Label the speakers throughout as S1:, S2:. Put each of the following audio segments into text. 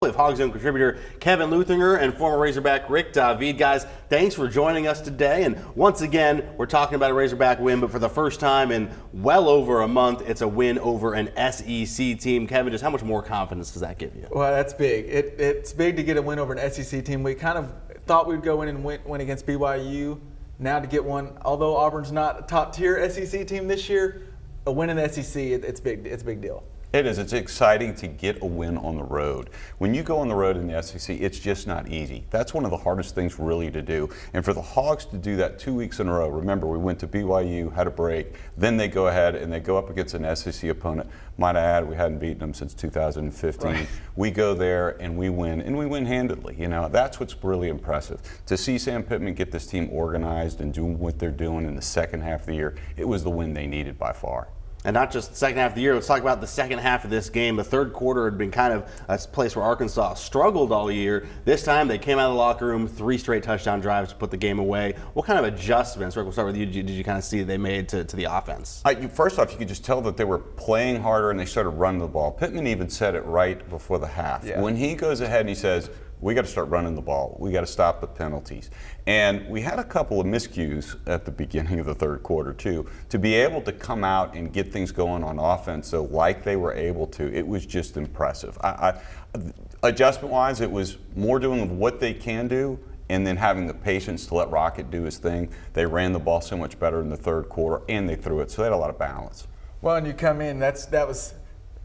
S1: Of HogZone contributor Kevin Luthringer and former Razorback Rick David. Guys, thanks for joining us today. And once again, we're talking about a Razorback win, but for the first time in well over a month, it's a win over an SEC team. Kevin, just how much more confidence does that give you?
S2: Well, that's big. It's big to get a win over an SEC team. We kind of thought we'd go in and win against BYU. Now to get one, although Auburn's not a top-tier SEC team this year, a win in the SEC, it's big. It's a big deal.
S3: It is. It's exciting to get a win on the road. When you go on the road in the SEC, it's just not easy. That's one of the hardest things really to do. And for the Hogs to do that 2 weeks in a row, remember we went to BYU, had a break, then they go ahead and they go up against an SEC opponent. Might I add, we hadn't beaten them since 2015.
S2: Right.
S3: We go there and we win handedly. You know, that's what's really impressive. To see Sam Pittman get this team organized and doing what they're doing in the second half of the year, it was the win they needed by far.
S1: And not just the second half of the year, let's talk about the second half of this game. The third quarter had been kind of a place where Arkansas struggled all year. This time they came out of the locker room, 3 straight touchdown drives to put the game away. What kind of adjustments, Rick, we'll start with you, did you kind of see they made to the offense?
S3: First off, you could just tell that they were playing harder and they started running the ball. Pittman even said it right before the half.
S2: Yeah.
S3: When he goes ahead and he says, we got to start running the ball. We got to stop the penalties. And we had a couple of miscues at the beginning of the third quarter, too. To be able to come out and get things going on offense, so like they were able to, it was just impressive. Adjustment-wise, it was more doing of what they can do and then having the patience to let Rocket do his thing. They ran the ball so much better in the third quarter, and they threw it, so they had a lot of balance.
S2: Well, and you come in, that was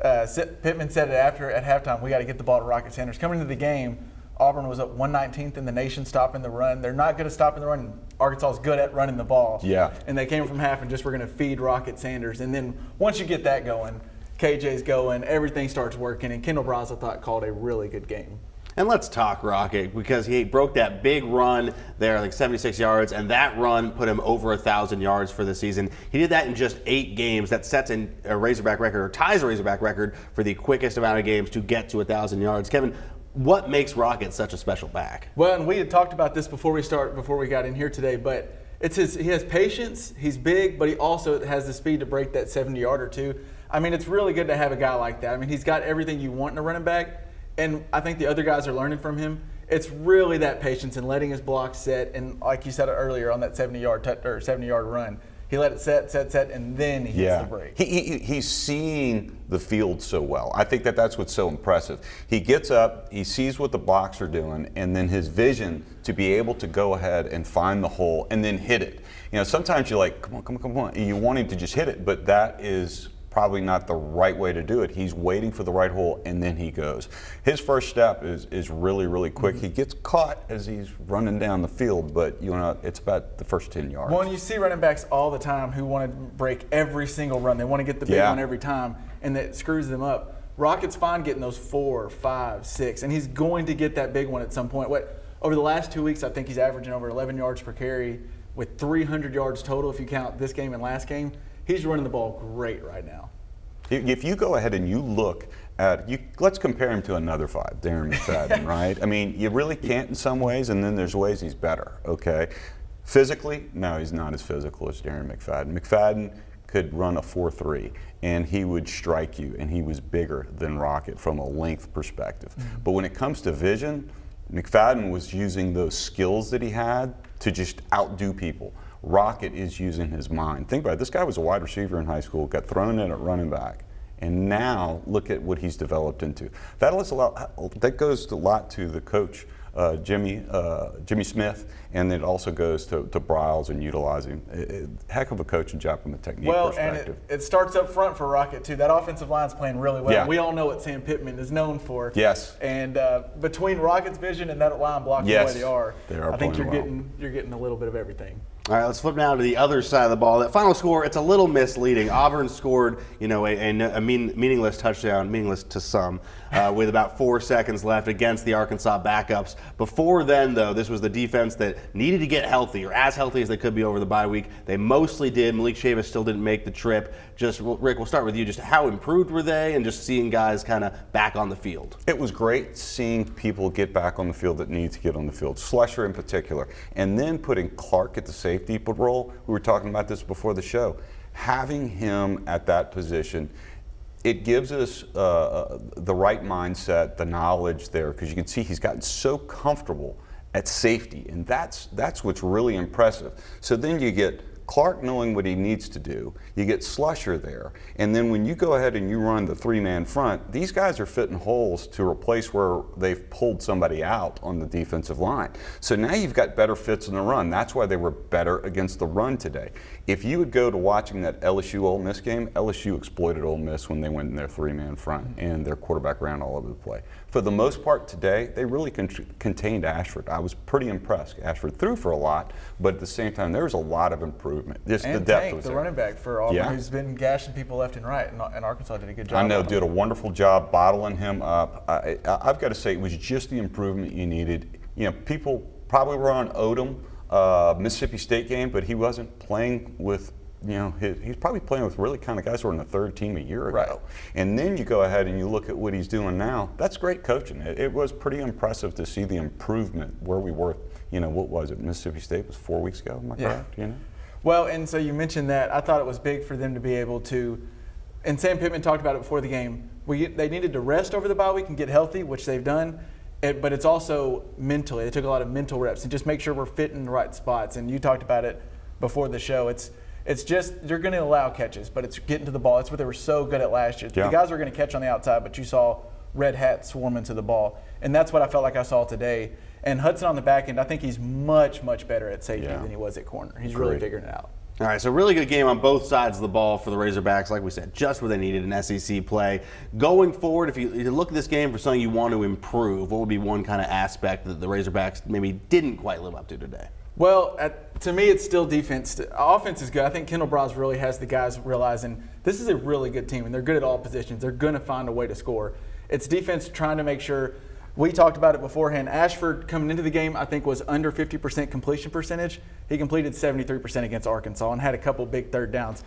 S2: Pittman said it at halftime, we got to get the ball to Rocket Sanders. Coming into the game, Auburn was up 119th in the nation stopping the run. They're not good at stopping the run. Arkansas is good at running the ball.
S3: Yeah.
S2: And they came from half and just were going to feed Rocket Sanders. And then once you get that going, KJ's going, everything starts working. And Kendall Braz, I thought, called a really good game.
S1: And let's talk Rocket, because he broke that big run there, like 76 yards, and that run put him over 1,000 yards for the season. He did that in just 8 games. That sets a Razorback record, or ties a Razorback record for the quickest amount of games to get to 1,000 yards. Kevin, what makes Rocket such a special back?
S2: Well, and we had talked about this before we got in here today, but he has patience, he's big, but he also has the speed to break that 70-yard or two. I mean, it's really good to have a guy like that. I mean, he's got everything you want in a running back, and I think the other guys are learning from him. It's really that patience and letting his block set, and like you said earlier on that 70-yard run, he let it set, and then he hits the break.
S3: He's seeing the field so well. I think that's what's so impressive. He gets up, he sees what the blocks are doing, and then his vision to be able to go ahead and find the hole and then hit it. You know, sometimes you're like, come on, and you want him to just hit it, but that is probably not the right way to do it. He's waiting for the right hole, and then he goes. His first step is really, really quick. He gets caught as he's running down the field, but it's about the first 10 yards.
S2: Well, and you see running backs all the time who want to break every single run. They want to get the big one every time, and that screws them up. Rocket's fine getting those 4, 5, 6, and he's going to get that big one at some point. Over the last 2 weeks, I think he's averaging over 11 yards per carry with 300 yards total if you count this game and last game. He's running the ball great right now.
S3: If you go ahead and you look at, let's compare him to another 5, Darren McFadden, right? I mean, you really can't in some ways, and then there's ways he's better, okay? Physically, no, he's not as physical as Darren McFadden. McFadden could run a 4.3, and he would strike you, and he was bigger than Rocket from a length perspective. Mm-hmm. But when it comes to vision, McFadden was using those skills that he had to just outdo people. Rocket is using his mind. Think about it. This guy was a wide receiver in high school, got thrown in at running back, and now look at what he's developed into. That goes a lot to the coach, Jimmy Smith, and it also goes to Briles and utilizing. Heck of a coaching job from a technique perspective.
S2: And it starts up front for Rocket, too. That offensive line's playing really well.
S3: Yeah.
S2: We all know what Sam Pittman is known for.
S3: Yes.
S2: And between Rocket's vision and that line blocking the way they are I think you're getting a little bit of everything.
S1: All right, let's flip now to the other side of the ball. That final score, it's a little misleading. Auburn scored, a meaningless touchdown, meaningless to some, with about 4 seconds left against the Arkansas backups. Before then, though, this was the defense that needed to get healthy, or as healthy as they could be over the bye week. They mostly did. Malik Chavis still didn't make the trip. Rick, we'll start with you. Just how improved were they, and just seeing guys kind of back on the field?
S3: It was great seeing people get back on the field that need to get on the field, Slusher in particular, and then putting Clark at the safety role. We were talking about this before the show. Having him at that position, it gives us the right mindset, the knowledge there, because you can see he's gotten so comfortable at safety, and that's what's really impressive. So then you get Clark knowing what he needs to do, you get Slusher there, and then when you go ahead and you run the three-man front, these guys are fitting holes to replace where they've pulled somebody out on the defensive line. So now you've got better fits in the run. That's why they were better against the run today. If you would go to watching that LSU-Ole Miss game, LSU exploited Ole Miss when they went in their three-man front, and their quarterback ran all over the play. For the most part today, they really contained Ashford. I was pretty impressed. Ashford threw for a lot, but at the same time, there was a lot of improvement. Just
S2: and
S3: the depth
S2: Tank,
S3: was
S2: the
S3: there.
S2: running back for Auburn,
S3: Yeah.
S2: who's been gashing people left and right, and Arkansas did a good job.
S3: I know,
S2: on him.
S3: did a wonderful job bottling him up. I've got to say, it was just the improvement you needed. You know, people probably were on Odom, Mississippi State game, but he wasn't playing with, you know, he's probably playing with really kind of guys who were in the third team a year ago.
S2: Right.
S3: And then you go ahead and you look at what he's doing now. That's great coaching. It was pretty impressive to see the improvement where we were. You know, what was it? Mississippi State was 4 weeks ago. Am I correct? You know.
S2: Well, and so you mentioned that. I thought it was big for them to be able to, and Sam Pittman talked about it before the game. They needed to rest over the bye week and get healthy, which they've done. But it's also mentally. They took a lot of mental reps and just make sure we're fit in the right spots. And you talked about it before the show. It's just you're going to allow catches, but it's getting to the ball. That's what they were so good at last year.
S3: Yeah.
S2: The guys were going to catch on the outside, but you saw red hats swarming to the ball. And that's what I felt like I saw today. And Hudson on the back end, I think he's much, much better at safety than he was at corner. He's really figuring it out.
S1: All right, so really good game on both sides of the ball for the Razorbacks. Like we said, just where they needed an SEC play. Going forward, if you look at this game for something you want to improve, what would be one kind of aspect that the Razorbacks maybe didn't quite live up to today?
S2: Well, to me, it's still defense. Offense is good. I think Kendall Braz really has the guys realizing this is a really good team, and they're good at all positions. They're going to find a way to score. It's defense trying to make sure. We talked about it beforehand. Ashford coming into the game, I think, was under 50% completion percentage. He completed 73% against Arkansas and had a couple big third downs.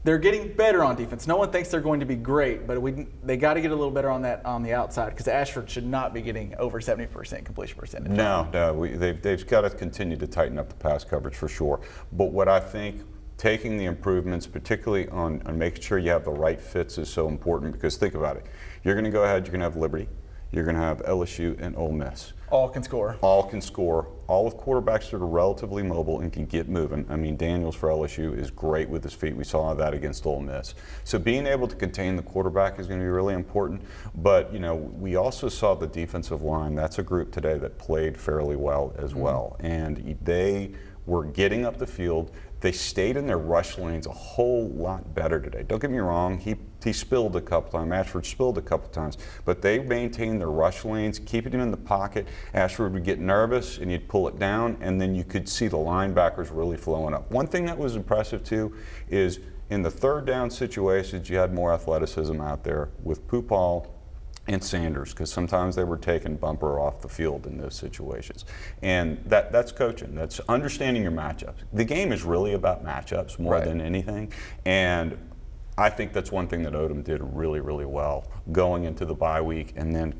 S2: They're getting better on defense. No one thinks they're going to be great, but they got to get a little better on that on the outside because Ashford should not be getting over 70% completion percentage.
S3: No, they've got to continue to tighten up the pass coverage for sure. But what I think taking the improvements, particularly on making sure you have the right fits, is so important because think about it. You're going to go ahead, you're going to have Liberty. You're going to have LSU and Ole Miss.
S2: All can score.
S3: All can score. All with quarterbacks that are relatively mobile and can get moving. I mean, Daniels for LSU is great with his feet. We saw that against Ole Miss. So being able to contain the quarterback is going to be really important. But, you know, we also saw the defensive line. That's a group today that played fairly well as well. And they were getting up the field. They stayed in their rush lanes a whole lot better today. Don't get me wrong, he spilled a couple times. Ashford spilled a couple times. But they maintained their rush lanes, keeping him in the pocket. Ashford would get nervous and he'd pull it down, and then you could see the linebackers really flowing up. One thing that was impressive too is in the third down situations, you had more athleticism out there with Pupal and Sanders, because sometimes they were taking bumper off the field in those situations. And that's coaching. That's understanding your matchups. The game is really about matchups more than anything. And I think that's one thing that Odom did really, really well, going into the bye week and then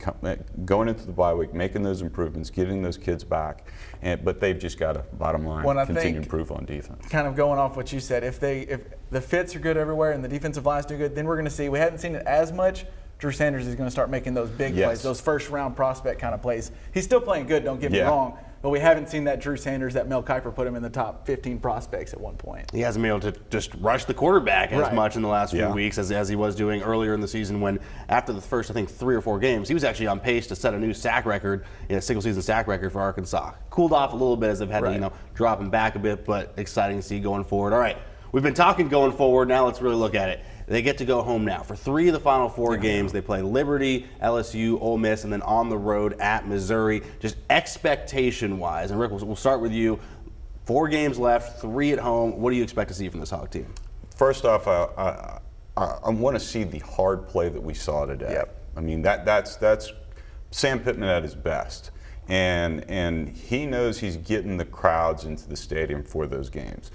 S3: going into the bye week, making those improvements, getting those kids back. But they've just got to, bottom line, continue to improve on defense.
S2: Kind of going off what you said, if the fits are good everywhere and the defensive line's do good, then we're going to see, we hadn't seen it as much, Drew Sanders is going to start making those big plays, those first-round prospect kind of plays. He's still playing good, don't get me wrong, but we haven't seen that Drew Sanders that Mel Kiper put him in the top 15 prospects at one point.
S1: He hasn't been able to just rush the quarterback as much in the last few weeks as he was doing earlier in the season when, after the first, I think, 3 or 4 games, he was actually on pace to set a new sack record, single-season sack record for Arkansas. Cooled off a little bit as they've had to, drop him back a bit, but exciting to see going forward. All right, we've been talking going forward. Now let's really look at it. They get to go home now. For 3 of the final 4 games, they play Liberty, LSU, Ole Miss, and then on the road at Missouri. Just expectation-wise, and Rick, we'll start with you. 4 games left, 3 at home. What do you expect to see from this Hog team?
S3: First off, I want to see the hard play that we saw today. I mean, that's Sam Pittman at his best. And he knows he's getting the crowds into the stadium for those games.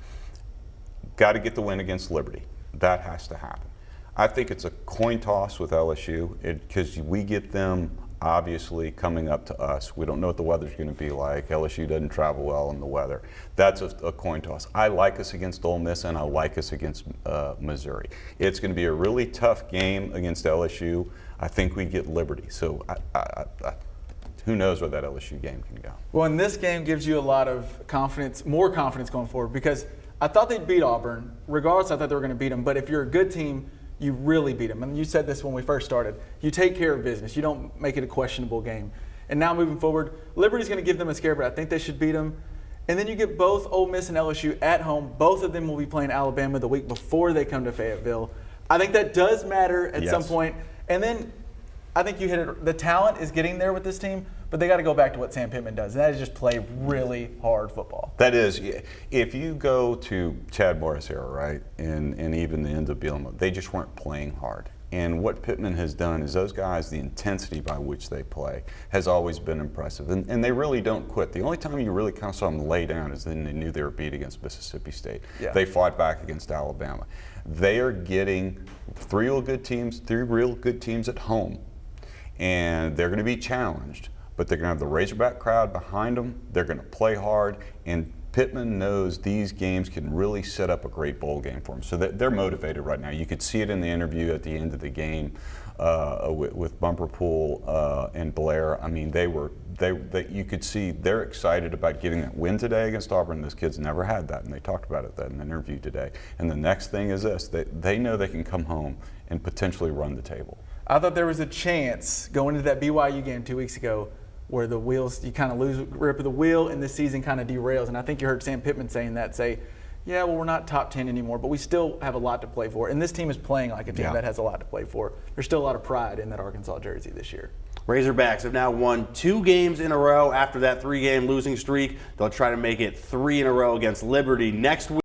S3: Got to get the win against Liberty. That has to happen. I think it's a coin toss with LSU because we get them obviously coming up to us. We don't know what the weather's going to be like. LSU doesn't travel well in the weather. That's a coin toss. I like us against Ole Miss, and I like us against Missouri. It's going to be a really tough game against LSU. I think we get Liberty. So who knows where that LSU game can go.
S2: Well, and this game gives you a lot of confidence, more confidence going forward, because I thought they'd beat Auburn. Regardless, I thought they were going to beat them. But if you're a good team, you really beat them. And you said this when we first started. You take care of business. You don't make it a questionable game. And now moving forward, Liberty's going to give them a scare, but I think they should beat them. And then you get both Ole Miss and LSU at home. Both of them will be playing Alabama the week before they come to Fayetteville. I think that does matter at some point. And then I think you hit it. The talent is getting there with this team, but they got to go back to what Sam Pittman does, and that is just play really hard football.
S3: That is, if you go to Chad Morris era, right, and even the end of Bielema, they just weren't playing hard. And what Pittman has done is those guys, the intensity by which they play has always been impressive. And they really don't quit. The only time you really kind of saw them lay down is then they knew they were beat against Mississippi State. Yeah. They fought back against Alabama. They are getting three real good teams at home. And they're going to be challenged, but they're going to have the Razorback crowd behind them. They're going to play hard, and Pittman knows these games can really set up a great bowl game for them. So they're motivated right now. You could see it in the interview at the end of the game with Bumperpool and Blair. I mean, you could see they're excited about getting that win today against Auburn. Those kids never had that, and they talked about it in the interview today. And the next thing is this: they know they can come home and potentially run the table.
S2: I thought there was a chance going into that BYU game 2 weeks ago where the wheels, you kind of lose grip of the wheel and the season kind of derails. And I think you heard Sam Pittman saying that, yeah, well, we're not top 10 anymore, but we still have a lot to play for. And this team is playing like a team that has a lot to play for. There's still a lot of pride in that Arkansas jersey this year.
S1: Razorbacks have now won 2 games in a row after that 3-game losing streak. They'll try to make it 3 in a row against Liberty next week.